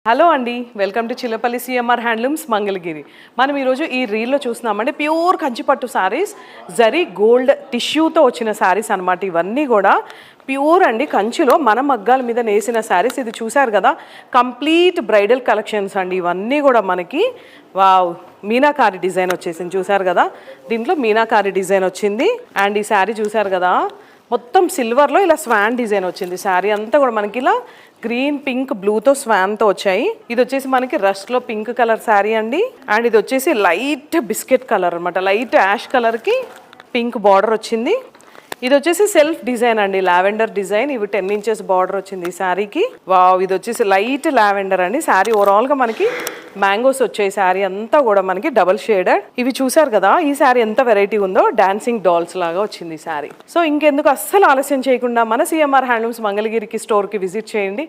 Hello అండి, welcome to Chillapalli CMR handlooms Mangalagiri. మనం ఈరోజు ఈ రీల్లో చూస్తున్నామంటే ప్యూర్ కంచిపట్టు శారీస్, జరీ గోల్డ్ టిష్యూతో వచ్చిన శారీస్ అనమాట. ఇవన్నీ కూడా ప్యూర్ అండి, కంచిలో మన మగ్గాల మీద నేసిన శారీస్. ఇది చూసారు కదా, కంప్లీట్ బ్రైడల్ కలెక్షన్స్ అండి. ఇవన్నీ కూడా మనకి వావ్ మీనాకారి డిజైన్ వచ్చేసింది, చూసారు కదా. దీంట్లో మీనాకారి డిజైన్ వచ్చింది. అండ్ ఈ శారీ చూసారు కదా, మొత్తం సిల్వర్లో ఇలా స్వాన్ డిజైన్ వచ్చింది. శారీ అంతా కూడా మనకి ఇలా గ్రీన్, పింక్, బ్లూతో స్వాన్తో వచ్చాయి. ఇది వచ్చేసి మనకి రస్ట్లో పింక్ కలర్ శారీ అండి. అండ్ ఇది వచ్చేసి లైట్ బిస్కెట్ కలర్ అనమాట, లైట్ యాష్ కలర్కి పింక్ బార్డర్ వచ్చింది. ఇది వచ్చేసి సెల్ఫ్ డిజైన్ అండి, లావెండర్ డిజైన్. ఇవి 10 ఇంచెస్ బార్డర్ వచ్చింది ఈ శారీకి. వావ్, ఇది వచ్చేసి లైట్ లావెండర్ అండి. శారీ ఓవరాల్గా మనకి మ్యాంగోస్ వచ్చాయి. శారీ అంతా కూడా మనకి డబల్ షేడెడ్. ఇవి చూసారు కదా, ఈ శారీ ఎంత వెరైటీ ఉందో, డాన్సింగ్ డాల్స్ లాగా వచ్చింది ఈ శారీ. సో ఇంకెందుకు అస్సలు ఆలస్యం చేయకుండా మన సిఎంఆర్ హ్యాండ్లూమ్స్ మంగళగిరికి స్టోర్కి విజిట్ చేయండి.